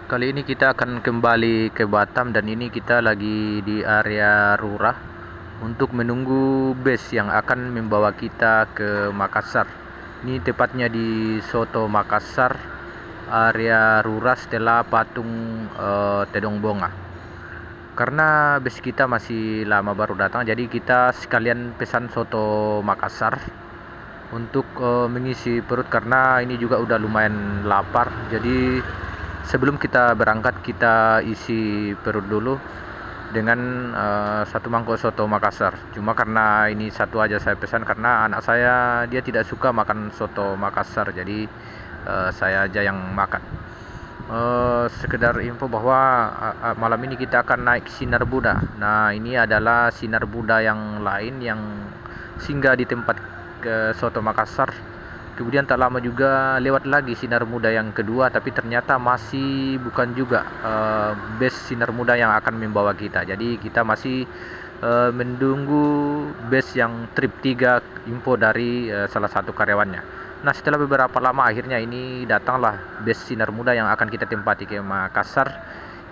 Kali ini kita akan kembali ke Batam dan ini kita lagi di area Rurah untuk menunggu bus yang akan membawa kita ke Makassar. Ini tepatnya di Soto Makassar, area Rurah setelah patung Tedong Bonga. Karena bus kita masih lama baru datang, jadi kita sekalian pesan Soto Makassar untuk mengisi perut karena ini juga udah lumayan lapar. Jadi sebelum kita berangkat kita isi perut dulu dengan satu mangkok soto Makassar. Cuma karena ini satu aja saya pesan karena anak saya dia tidak suka makan soto Makassar, jadi saya aja yang makan. Sekedar info bahwa malam ini kita akan naik Sinar Buddha. Nah, ini adalah Sinar Buddha yang lain yang singgah di tempat ke Soto Makassar. Kemudian tak lama juga lewat lagi Sinar Muda yang kedua, tapi ternyata masih bukan juga bus Sinar Muda yang akan membawa kita. Jadi kita masih menunggu bus yang trip 3 info dari salah satu karyawannya. Nah, setelah beberapa lama akhirnya ini datanglah bus Sinar Muda yang akan kita tempati ke Makassar.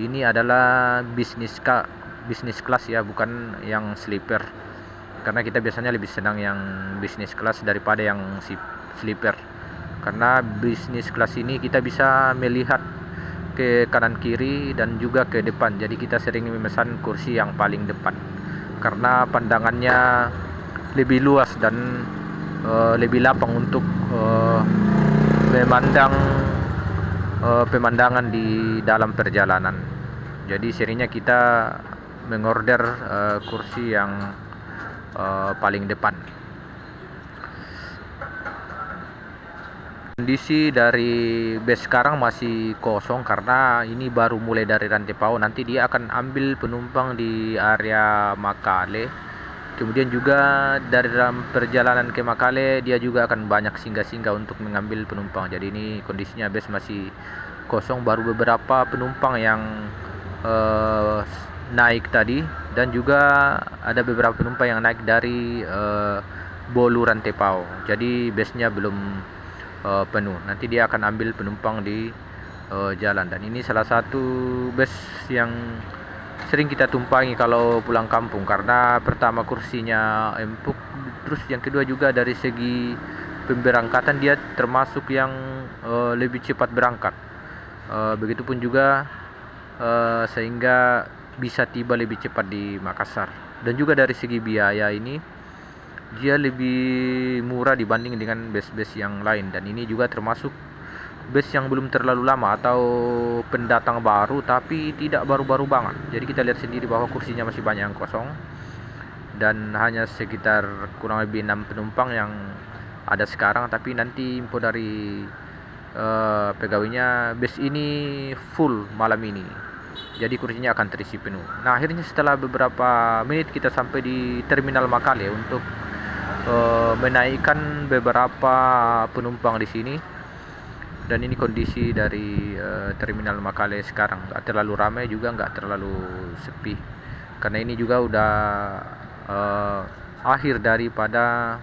Ini adalah bisnis kelas ya, bukan yang sleeper. Karena kita biasanya lebih senang yang bisnis kelas daripada yang sleeper. Karena bisnis kelas ini kita bisa melihat ke kanan kiri dan juga ke depan. Jadi kita sering memesan kursi yang paling depan. Karena pandangannya lebih luas dan lebih lapang untuk memandang pemandangan di dalam perjalanan. Jadi seringnya kita mengorder kursi yang paling depan. Kondisi dari bus sekarang masih kosong karena ini baru mulai dari Rantepao. Nanti dia akan ambil penumpang di area Makale. Kemudian juga dari dalam perjalanan ke Makale dia juga akan banyak singgah-singgah untuk mengambil penumpang. Jadi ini kondisinya bus masih kosong, baru beberapa penumpang yang naik tadi dan juga ada beberapa penumpang yang naik dari Bolu Rantepao. Jadi busnya belum penuh. Nanti dia akan ambil penumpang di jalan, dan ini salah satu bus yang sering kita tumpangi kalau pulang kampung karena pertama kursinya empuk, terus yang kedua juga dari segi pemberangkatan dia termasuk yang lebih cepat berangkat. Begitupun juga sehingga bisa tiba lebih cepat di Makassar, dan juga dari segi biaya ini dia lebih murah dibanding dengan bus-bus yang lain. Dan ini juga termasuk bus yang belum terlalu lama atau pendatang baru tapi tidak baru-baru banget. Jadi kita lihat sendiri bahwa kursinya masih banyak yang kosong dan hanya sekitar kurang lebih 6 penumpang yang ada sekarang. Tapi nanti info dari pegawainya bus ini full malam ini, jadi kursinya akan terisi penuh. Nah, akhirnya setelah beberapa menit kita sampai di Terminal Makale untuk menaikkan beberapa penumpang di sini. Dan ini kondisi dari Terminal Makale sekarang, nggak terlalu ramai juga nggak terlalu sepi karena ini juga udah akhir daripada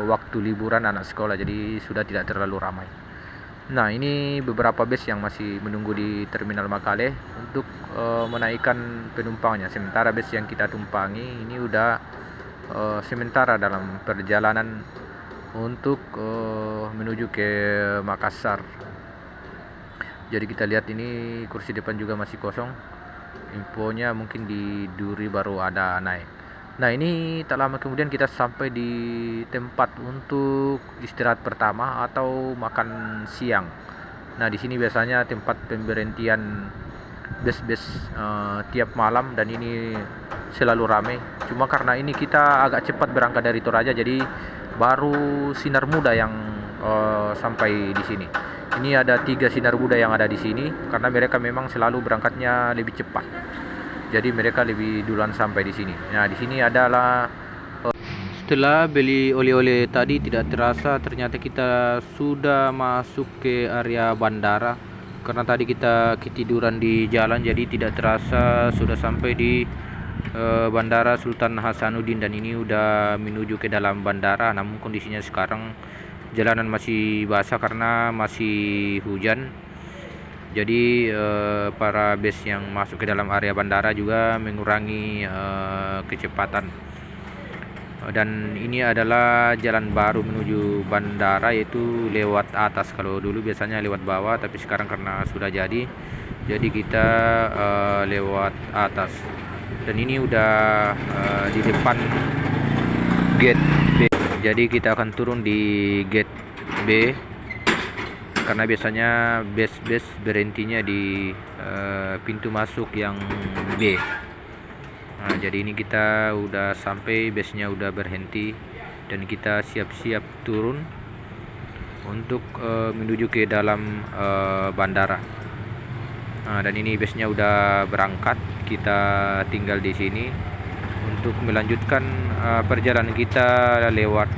waktu liburan anak sekolah, jadi sudah tidak terlalu ramai. Nah, ini beberapa bus yang masih menunggu di Terminal Makale untuk menaikkan penumpangnya. Sementara bus yang kita tumpangi ini udah sementara dalam perjalanan untuk menuju ke Makassar. Jadi kita lihat ini kursi depan juga masih kosong. Infonya mungkin di Duri baru ada naik. Nah, ini tak lama kemudian kita sampai di tempat untuk istirahat pertama atau makan siang. Nah, di sini biasanya tempat pemberhentian bus-bus tiap malam dan ini selalu ramai. Cuma karena ini kita agak cepat berangkat dari Toraja, jadi baru Sinar Muda yang sampai di sini. Ini ada 3 Sinar Muda yang ada di sini karena mereka memang selalu berangkatnya lebih cepat. Jadi mereka lebih duluan sampai di sini. Nah, di sini adalah setelah beli oleh-oleh tadi tidak terasa ternyata kita sudah masuk ke area bandara. Karena tadi kita ketiduran di jalan, jadi tidak terasa sudah sampai di Bandara Sultan Hasanuddin, dan ini udah menuju ke dalam bandara. Namun kondisinya sekarang jalanan masih basah karena masih hujan. Jadi para bus yang masuk ke dalam area bandara juga mengurangi kecepatan. Dan ini adalah jalan baru menuju bandara, yaitu lewat atas. Kalau dulu biasanya lewat bawah, tapi sekarang karena sudah jadi kita lewat atas. Dan ini udah di depan gate B. Jadi kita akan turun di gate B, karena biasanya bus berhentinya di pintu masuk yang B. Nah, jadi ini kita udah sampai, busnya udah berhenti dan kita siap-siap turun untuk menuju ke dalam bandara. Nah, dan ini busnya udah berangkat, kita tinggal di sini untuk melanjutkan perjalanan kita lewat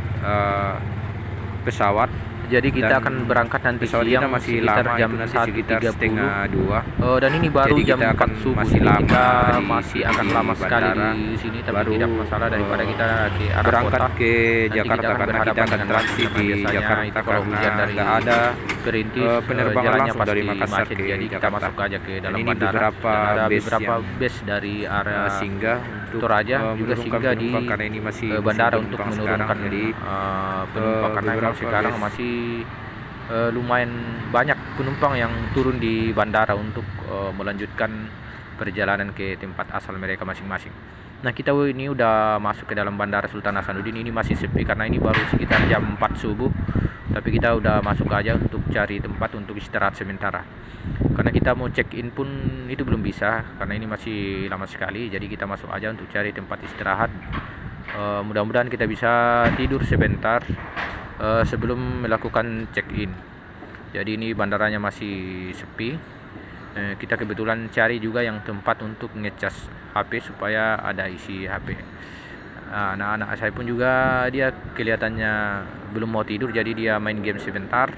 pesawat. Jadi kita akan berangkat nanti siang, masih sekitar lama, jam sekitar 1.30. setengah 2. Dan ini baru Jadi jam kita 4 subuh, masih jadi lama kita di masih akan sini lama di sekali bandara. di sini, tapi Baru, tidak masalah daripada kita ke arah berangkat kota. ke Nanti Jakarta, kita akan karena kita berhadapan akan dengan transit macet, di biasanya Jakarta itu kalau karena hujan dari nggak ada perintis penerbangan jalannya langsung dari pasti Makassar macet. ke Jadi kita Jakarta. masuk aja ke dalam ini bandara. beberapa Dan ada bus beberapa yang bus dari area singgah untuk Toraja juga menurunkan singgah di penumpang, karena ini masih bandara musim untuk penumpang menurunkan sekarang. Jadi penumpang, karena memang beberapa sekarang bus masih lumayan banyak penumpang yang turun di bandara untuk melanjutkan perjalanan ke tempat asal mereka masing-masing. Nah, kita ini udah masuk ke dalam Bandara Sultan Hasanuddin. Ini masih sepi karena ini baru sekitar jam 4 subuh, tapi kita udah masuk aja untuk cari tempat untuk istirahat sementara. Karena kita mau check in pun itu belum bisa, karena ini masih lama sekali. Jadi kita masuk aja untuk cari tempat istirahat. Mudah-mudahan kita bisa tidur sebentar sebelum melakukan check in. Jadi ini bandaranya masih sepi. Kita kebetulan cari juga yang tempat untuk ngecas HP supaya ada isi HP. Anak-anak saya pun juga dia kelihatannya belum mau tidur, jadi dia main game sebentar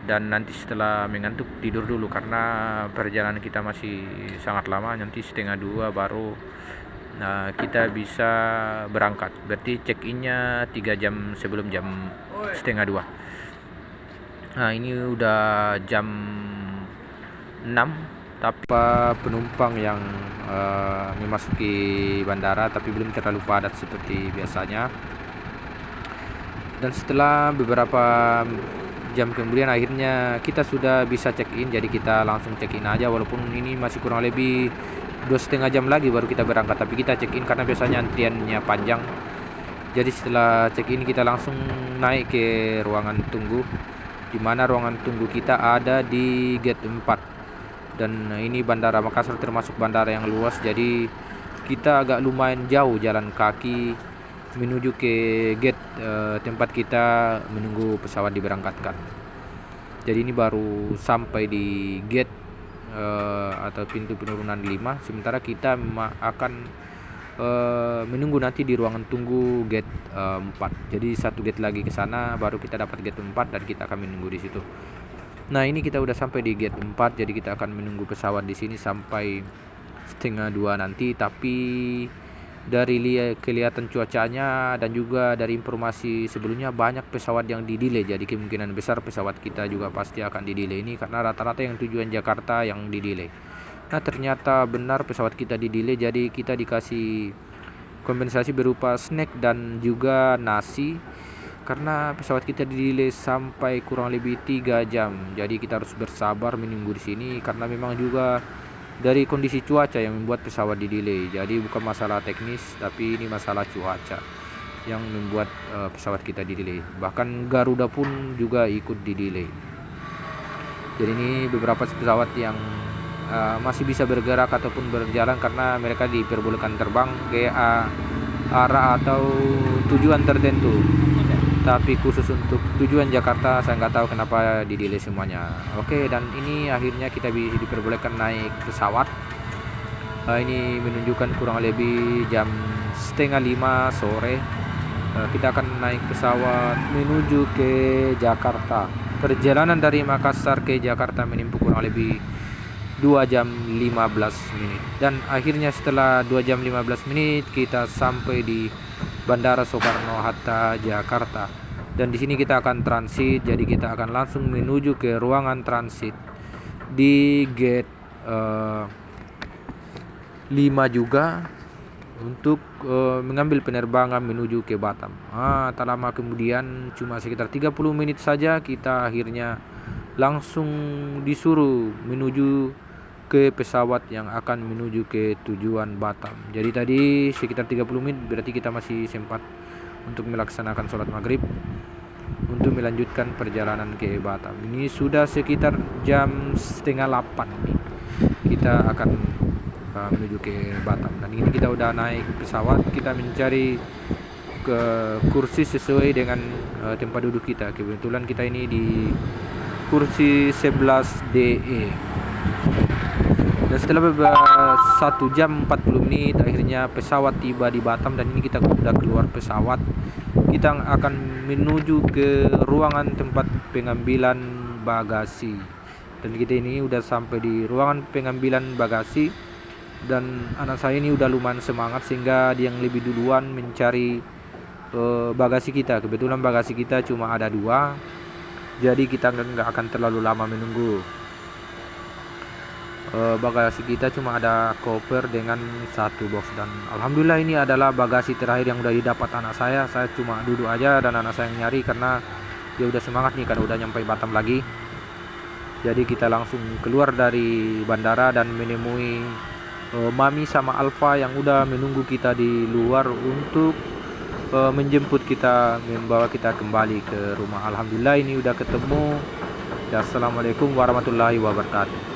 dan nanti setelah mengantuk tidur dulu, karena perjalanan kita masih sangat lama. Nanti setengah 2 baru kita bisa berangkat. Berarti check innya 3 jam sebelum jam setengah 2. Nah, ini udah jam 6, tapi penumpang yang memasuki bandara, tapi belum terlalu padat seperti biasanya. Dan setelah beberapa jam kemudian akhirnya kita sudah bisa check in. Jadi kita langsung check in aja, walaupun ini masih kurang lebih 2,5 jam lagi baru kita berangkat, tapi kita check in karena biasanya antriannya panjang. Jadi setelah check in kita langsung naik ke ruangan tunggu, di mana ruangan tunggu kita ada di gate 4. Dan ini Bandara Makassar termasuk bandara yang luas, jadi kita agak lumayan jauh jalan kaki menuju ke gate tempat kita menunggu pesawat diberangkatkan. Jadi ini baru sampai di gate atau pintu penurunan 5, sementara kita akan menunggu nanti di ruangan tunggu gate 4. Jadi satu gate lagi ke sana baru kita dapat gate 4 dan kita akan menunggu di situ. Nah, ini kita udah sampai di gate 4, jadi kita akan menunggu pesawat di sini sampai setengah 2 nanti. Tapi dari kelihatan cuacanya dan juga dari informasi sebelumnya banyak pesawat yang di-delay, jadi kemungkinan besar pesawat kita juga pasti akan di-delay ini, karena rata-rata yang tujuan Jakarta yang di-delay. Nah, ternyata benar pesawat kita di-delay, jadi kita dikasih kompensasi berupa snack dan juga nasi, karena pesawat kita di-delay sampai kurang lebih 3 jam. Jadi kita harus bersabar menunggu di sini, karena memang juga dari kondisi cuaca yang membuat pesawat di-delay. Jadi bukan masalah teknis, tapi ini masalah cuaca yang membuat pesawat kita di-delay. Bahkan Garuda pun juga ikut di-delay. Jadi ini beberapa pesawat yang masih bisa bergerak ataupun berjalan karena mereka diperbolehkan terbang ke arah atau tujuan tertentu. Tapi khusus untuk tujuan Jakarta saya nggak tahu kenapa di-delay semuanya. Oke, dan ini akhirnya kita bisa diperbolehkan naik pesawat. Ini menunjukkan kurang lebih jam 4:30 sore. Kita akan naik pesawat menuju ke Jakarta. Perjalanan dari Makassar ke Jakarta menempuh kurang lebih 2 jam 15 menit. Dan akhirnya setelah 2 jam 15 menit kita sampai di Bandara Soekarno-Hatta, Jakarta. Dan di sini kita akan transit, jadi kita akan langsung menuju ke ruangan transit. di gate 5 juga untuk mengambil penerbangan menuju ke Batam. Tak lama kemudian, cuma sekitar 30 menit saja, kita akhirnya langsung disuruh menuju ke pesawat yang akan menuju ke tujuan Batam. Jadi tadi sekitar 30 menit, berarti kita masih sempat untuk melaksanakan sholat maghrib untuk melanjutkan perjalanan ke Batam. Ini sudah sekitar jam setengah 8 nih, kita akan menuju ke Batam. Dan ini kita udah naik pesawat, kita mencari ke kursi sesuai dengan tempat duduk kita. Kebetulan kita ini di kursi 11DE. Dan setelah 1 jam 40 menit akhirnya pesawat tiba di Batam, dan ini kita sudah keluar pesawat. Kita akan menuju ke ruangan tempat pengambilan bagasi. Dan kita ini udah sampai di ruangan pengambilan bagasi, dan anak saya ini udah lumayan semangat sehingga dia yang lebih duluan mencari bagasi kita. Kebetulan bagasi kita cuma ada 2, jadi kita nggak akan terlalu lama menunggu. Bagasi kita cuma ada koper dengan 1 box, dan alhamdulillah ini adalah bagasi terakhir yang udah didapat anak saya. Saya cuma duduk aja dan anak saya yang nyari karena dia udah semangat nih karena udah nyampe Batam lagi. Jadi kita langsung keluar dari bandara dan menemui Mami sama Alfa yang udah menunggu kita di luar untuk menjemput kita, membawa kita kembali ke rumah. Alhamdulillah ini udah ketemu. Assalamualaikum warahmatullahi wabarakatuh.